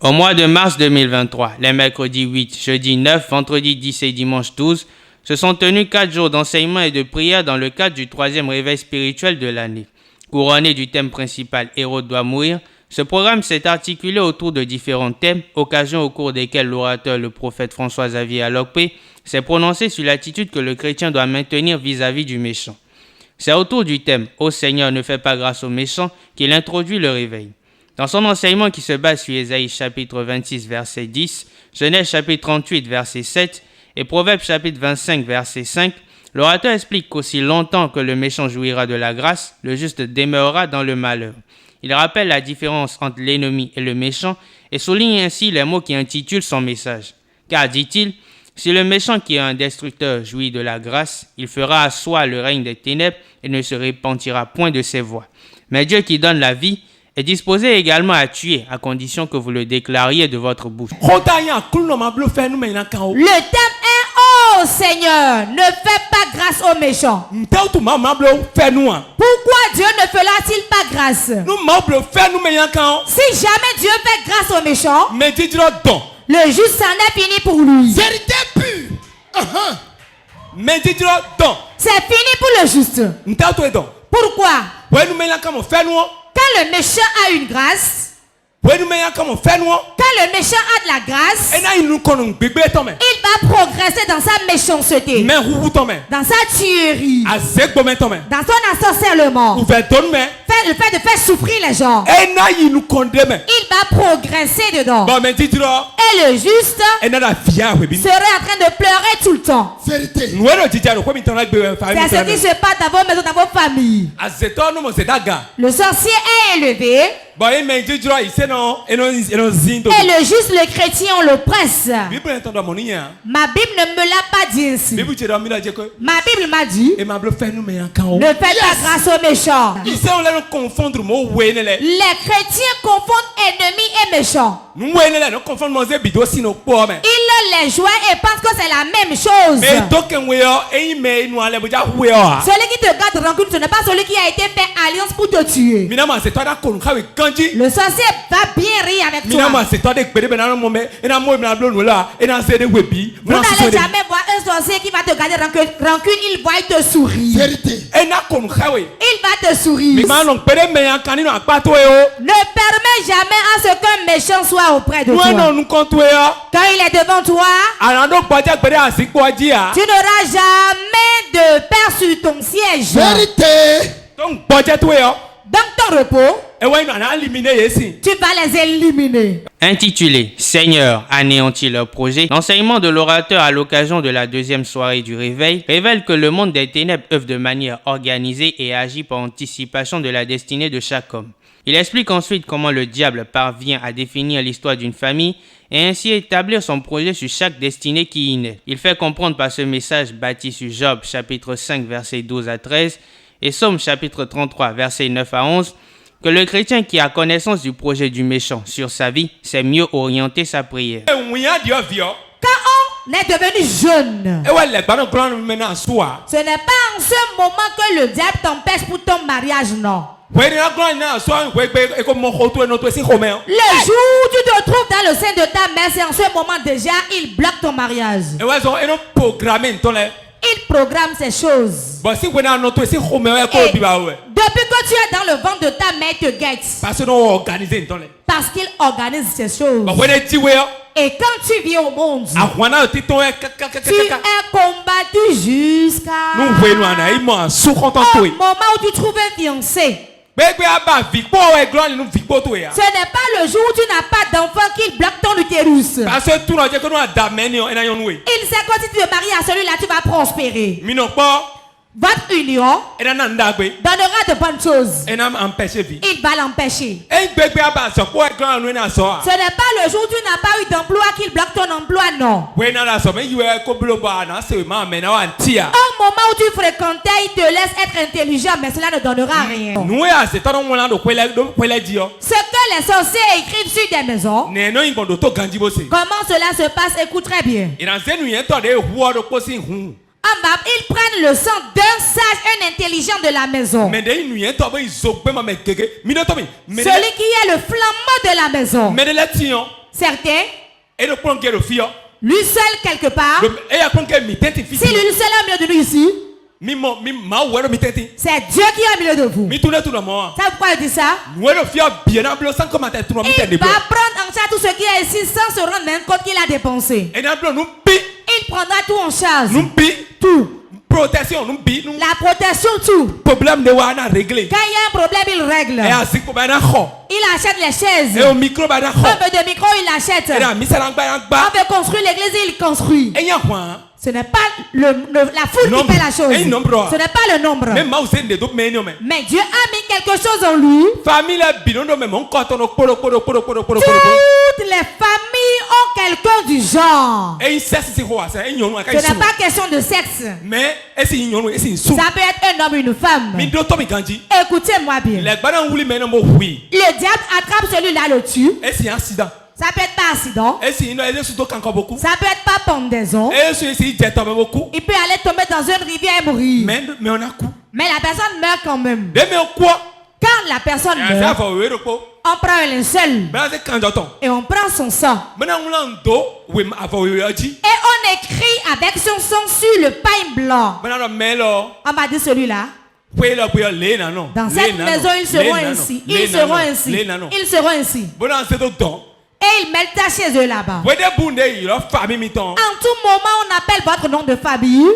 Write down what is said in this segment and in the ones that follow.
Au mois de mars 2023, les mercredis 8, jeudi 9, vendredi 10 et dimanche 12, se sont tenus 4 jours d'enseignement et de prière dans le cadre du 3e réveil spirituel de l'année. Couronné du thème principal « Hérode doit mourir », ce programme s'est articulé autour de différents thèmes, occasions au cours desquelles l'orateur, le prophète François-Xavier Alokpe, s'est prononcé sur l'attitude que le chrétien doit maintenir vis-à-vis du méchant. C'est autour du thème « Ô Seigneur, ne fais pas grâce aux méchants » qu'il introduit le réveil. Dans son enseignement qui se base sur Ésaïe chapitre 26 verset 10, Genèse chapitre 38 verset 7 et Proverbes chapitre 25 verset 5, l'orateur explique qu'aussi longtemps que le méchant jouira de la grâce, le juste demeurera dans le malheur. Il rappelle la différence entre l'ennemi et le méchant et souligne ainsi les mots qui intitulent son message. Car, dit-il, si le méchant qui est un destructeur jouit de la grâce, il fera à soi le règne des ténèbres et ne se repentira point de ses voies. Mais Dieu qui donne la vie est disposé également à tuer, à condition que vous le déclariez de votre bouche. Le thème est « Oh Seigneur, ne fais pas grâce aux méchants ». Pourquoi Dieu ne fera-t-il pas grâce? Si jamais Dieu fait grâce aux méchants, le juste s'en est fini pour lui. Vérité pure. C'est fini pour le juste. Pourquoi? Quand le méchant a une grâce, quand le méchant a de la grâce, il va progresser dans sa méchanceté, dans sa tuerie, dans son ensorcellement, le fait de faire souffrir les gens. Il va progresser dedans. Et le juste serait en train de pleurer tout le temps. C'est ce qui se passe dans vos maisons, dans vos familles. Le sorcier est élevé. Et le juste, le chrétien, on l'oppresse. Ma Bible ne me l'a pas dit ainsi. Ma Bible m'a dit, ne faites pas grâce aux méchants. Les chrétiens confondent ennemis et méchants. Ils les jouent et pensent que c'est la même chose. Celui qui te garde rancune, ce n'est pas celui qui a été fait alliance pour te tuer. Le sorcier va bien rire avec toi. Vous n'allez jamais voir un sorcier qui va te garder rancune, il va te sourire. Il va te sourire. Ne permets jamais à ce qu'un méchant soit auprès de toi. Quand il est devant toi, tu n'auras jamais de paix sur ton siège. Dans ton repos, tu vas les éliminer. Intitulé « Seigneur, anéantis leur projet », l'enseignement de l'orateur à l'occasion de la deuxième soirée du réveil révèle que le monde des ténèbres œuvre de manière organisée et agit par anticipation de la destinée de chaque homme. Il explique ensuite comment le diable parvient à définir l'histoire d'une famille et ainsi établir son projet sur chaque destinée qui y naît. Il fait comprendre par ce message bâti sur Job chapitre 5 versets 12 à 13 et Psaume chapitre 33 versets 9 à 11 que le chrétien qui a connaissance du projet du méchant sur sa vie sait mieux orienter sa prière. Quand on est devenu jeune, ce n'est pas en ce moment que le diable t'empêche pour ton mariage, non. Le jour où tu te trouves dans le sein de ta mère, c'est en ce moment déjà, il bloque ton mariage. Il programme ces choses. Et depuis que tu es dans le ventre de ta mère, il te guette. Parce qu'il organise ces choses. Et quand tu viens au monde, tu es combattu jusqu'à au moment où tu trouves un fiancé. Ce n'est pas le jour où tu n'as pas d'enfant qu'il bloque ton utérus. Il sait que si tu te maries à celui-là, tu vas prospérer. Votre union donnera de bonnes choses. Il va l'empêcher. Ce n'est pas le jour où tu n'as pas eu d'emploi qu'il bloque ton emploi, non. Au moment où tu fréquentais, il te laisse être intelligent, mais cela ne donnera rien. Ce que les sorciers écrivent sur des maisons, comment cela se passe, écoute très bien. Ils prennent le sang d'un sage, un intelligent de la maison. Celui qui est le flambeau de la maison. Certains, et le point qui est le fille. lui seul quelque part. Et il prend qu'elle m'intente Si lui seul est au milieu de nous ici, c'est Dieu qui est au milieu de vous. Ça pourquoi il dit ça? Il va prendre en charge tout ce qui est ici sans se rendre même compte qu'il a dépensé. Il prendra tout en charge. Tout. Protection, la protection, tout. Problème de régler. Quand il y a un problème, il règle. Il achète les chaises. Et au micro, un peu de micro, il achète. On veut construire l'église, il construit. Ce n'est pas la foule qui fait la chose. Ce n'est pas le nombre. Mais Dieu a mis quelque chose en lui. Toutes les familles ont quelqu'un du genre. Ce n'est pas question de sexe. Ça peut être un homme ou une femme. Écoutez-moi bien. Le diable attrape celui-là, le tue. Ça peut être pas accident. Ça peut être pas pendaison. Il peut aller tomber dans une rivière et mourir. Mais la personne meurt quand même. Quand la personne meurt, on prend un linceul et on prend son sang. Et on écrit avec son sang sur le pain blanc. On m'a dit celui-là. Dans cette maison, ils seront ainsi. Ils seront ainsi. Ils seront ainsi. Et ils mettent ça chez eux là-bas. En tout moment, on appelle votre nom de famille.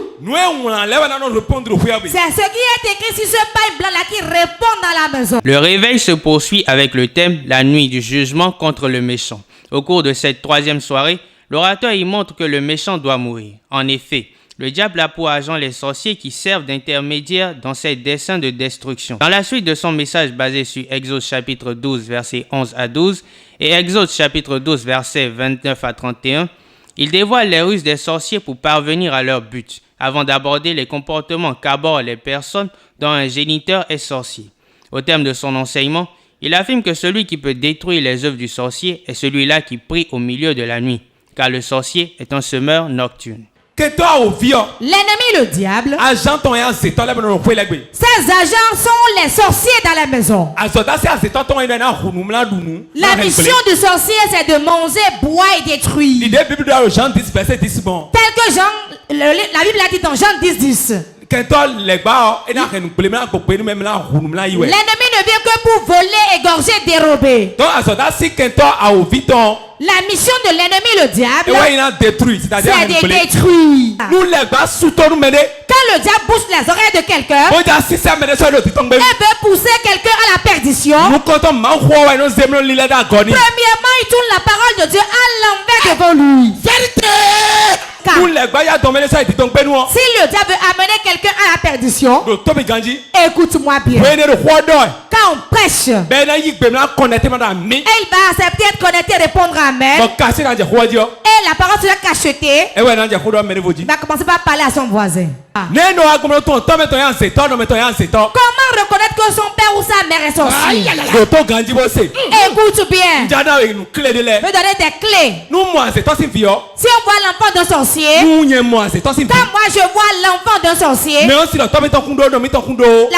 C'est ce qui est écrit sur ce pain blanc-là qui répond dans la maison. Le réveil se poursuit avec le thème « La nuit du jugement contre le méchant ». Au cours de cette troisième soirée, l'orateur y montre que le méchant doit mourir. En effet, le diable a pour agent les sorciers qui servent d'intermédiaires dans ses desseins de destruction. Dans la suite de son message basé sur Exode chapitre 12, versets 11 à 12 et Exode chapitre 12, versets 29 à 31, il dévoile les ruses des sorciers pour parvenir à leur but, avant d'aborder les comportements qu'abordent les personnes dont un géniteur est sorcier. Au terme de son enseignement, il affirme que celui qui peut détruire les œuvres du sorcier est celui-là qui prie au milieu de la nuit, car le sorcier est un semeur nocturne. L'ennemi, le diable, ses agents sont les sorciers dans la maison. La mission du sorcier, c'est de manger, boire et détruire. Tel que Jean, la Bible a dit dans Jean 10:10. L'ennemi ne vient que pour voler, égorger, dérober. La mission de l'ennemi, le diable, c'est de détruire. Quand le diable bouche les oreilles de quelqu'un, il veut pousser quelqu'un à la perdition. Premièrement, il tourne la parole de Dieu à l'envers devant lui. Si le diable veut amener quelqu'un à la perdition, écoute-moi bien. Quand on prêche, et il va accepter d'être connecté et répondre amen. Et la parole sera cachetée. Il va commencer par parler à son voisin. Comment reconnaître que son père ou sa mère est sorcier? Écoute bien. Je vais donner des clés. Si on voit l'enfant d'un sorcier, quand moi je vois l'enfant d'un sorcier, la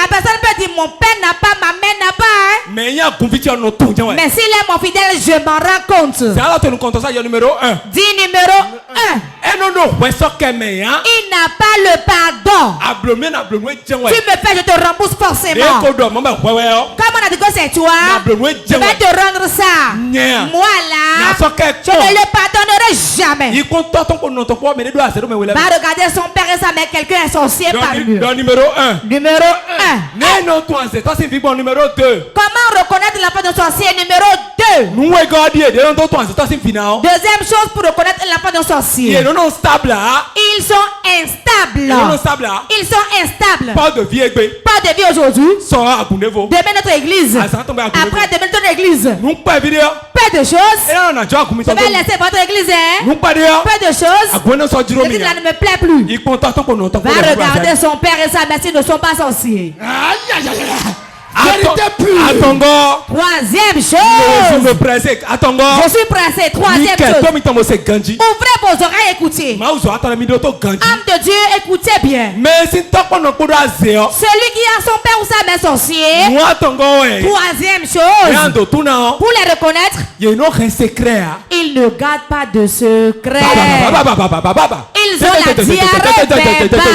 personne peut dire mon père n'a pas, ma mère n'a pas. Mais s'il est mon fidèle, je m'en rends compte. Dis numéro 1. Il n'a pas le pardon. Tu me fais, je te rembourse forcément. Comme on a dit que c'est toi, je vais te rendre ça. Moi là, je ne le pardonnerai jamais. Va regarder son père et sa mère, quelqu'un est sorcier par lui. Numéro 1. Comment reconnaître l'enfant de sorcier? Numéro 2. Deuxième chose pour reconnaître l'enfant de sorcier. Ils sont instables. Ils sont instables. Pas de vie aujourd'hui. Demain notre église. Après demain notre église. Peu de choses. Je vais laisser votre église. Peu de choses. L'église là ne me plaît plus. Va regarder son père et sa mère s'ils ne sont pas sorciers. Vérité pure. Troisième chose. Je suis pressé. Troisième chose. Ouvrez vos oreilles, écoutez. Âme de Dieu, écoutez bien. Celui qui a son père ou sa mère sorcier. Troisième chose. Pour les reconnaître, ils ne gardent pas de secret. Ils ont la diarrhée verbale.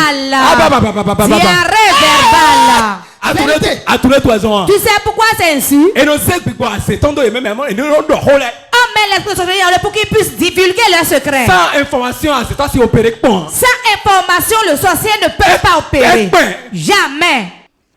Diarrhée verbale. Tu sais pourquoi c'est ainsi? On met l'esprit sorcier pour qu'ils puissent divulguer leurs secrets. Sans information, le sorcier ne peut pas opérer. Jamais.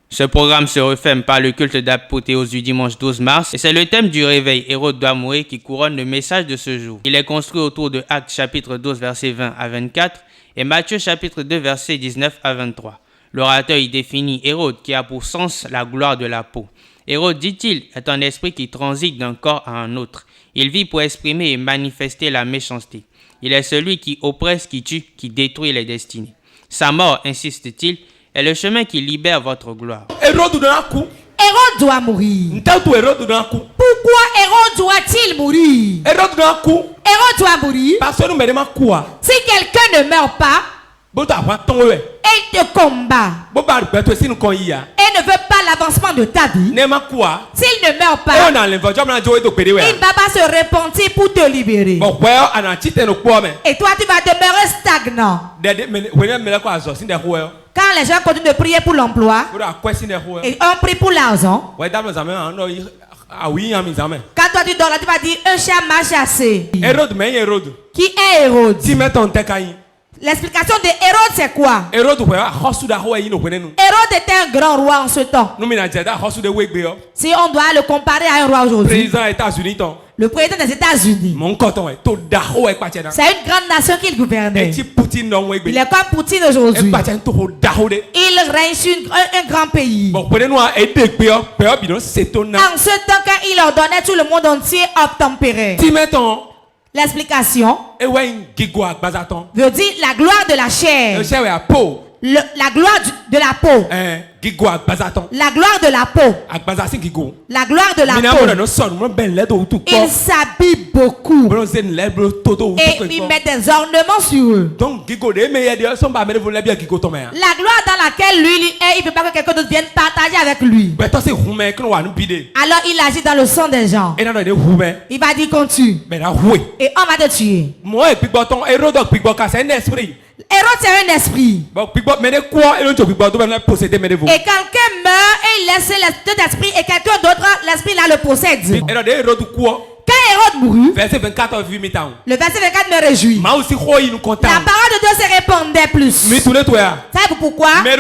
Ce programme se referme par le culte d'apothéose du dimanche 12 mars et c'est le thème du réveil Hérode doit mourir qui couronne le message de ce jour. Il est construit autour de Actes chapitre 12 versets 20 à 24 et Matthieu chapitre 2 versets 19 à 23. L'orateur y définit Hérode qui a pour sens la gloire de la peau. Hérode, dit-il, est un esprit qui transite d'un corps à un autre. Il vit pour exprimer et manifester la méchanceté. Il est celui qui oppresse, qui tue, qui détruit les destinées. Sa mort, insiste-t-il, est le chemin qui libère votre gloire. Hérode doit mourir. Pourquoi Hérode doit-il mourir? Hérode doit mourir. Si quelqu'un ne meurt pas, il te combat et ne veut pas l'avancement de ta vie. S'il ne meurt pas, il ne va pas se repentir pour te libérer. Et toi, tu vas demeurer stagnant. Quand les gens continuent de prier pour l'emploi et on prie pour l'argent, quand toi tu dors là, tu vas dire un chat m'a chassé. Qui est Hérode? L'explication de Hérode c'est quoi? Hérode était un grand roi en ce temps. Si on doit le comparer à un roi aujourd'hui, le président des États-Unis, c'est une grande nation qu'il gouvernait. Il est comme Poutine aujourd'hui. Il règne sur un grand pays. En ce temps, quand il ordonnait, tout le monde entier obtempérait. L'explication veut dire la gloire de la chair. La gloire de la peau. La gloire de la peau. La gloire de la peau. Ils s'habillent beaucoup. Et ils mettent des ornements sur eux. La gloire dans laquelle lui est, il ne veut pas que quelqu'un d'autre vienne partager avec lui. Alors il agit dans le sang des gens. Il va dire qu'on tue. Et on va te tuer. Hérode c'est un esprit. Et quelqu'un meurt et il laisse cet esprit et quelqu'un d'autre, l'esprit là le possède. Quand Hérode mourut, le verset 24 me réjouit. La parole de Dieu se répandait plus. Savez-vous pourquoi? Ceux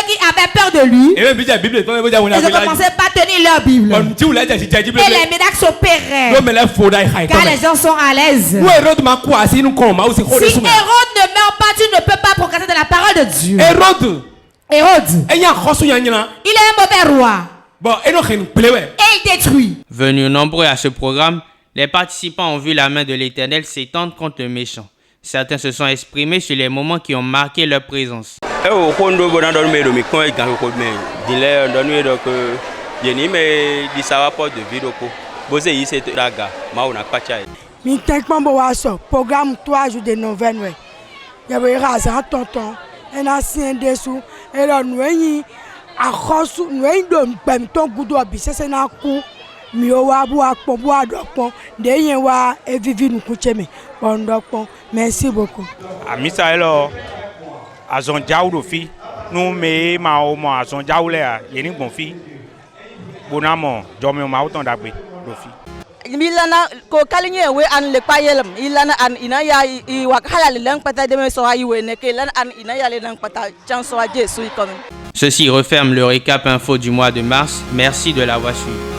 qui avaient peur de lui, ils ont commencé par tenir leur Bible. Et les miracles s'opéraient. Car les gens sont à l'aise. Si Hérode ne meurt pas, tu ne peux pas progresser dans la parole de Dieu. Hérode, il est un mauvais roi. Et il détruit. Venus nombreux à ce programme, les participants ont vu la main de l'Éternel s'étendre contre le méchant. Certains se sont exprimés sur les moments qui ont marqué leur présence. Programme 3 jours de novembre. Il y avait un tonton, un ancien dessous, et là, nous akhosu nous bemton gudo bisese na ku mi o wa bu apon bu adopon de yen wa evivi nu kucheme ondopon. Merci beaucoup. Amisa elo azon jawu fi nu me ma o mo azon jawu le a yeni gbon fi bonamo jomi o ma o ton dagbe do fi milana ko kalinye we an le payelam ilana an ina ya I wakhala le lang pata de me so ayi we ne ke lan an ina ya le lang pata chanso a Jésus quand même. Ceci referme le récap info du mois de mars. Merci de l'avoir suivi.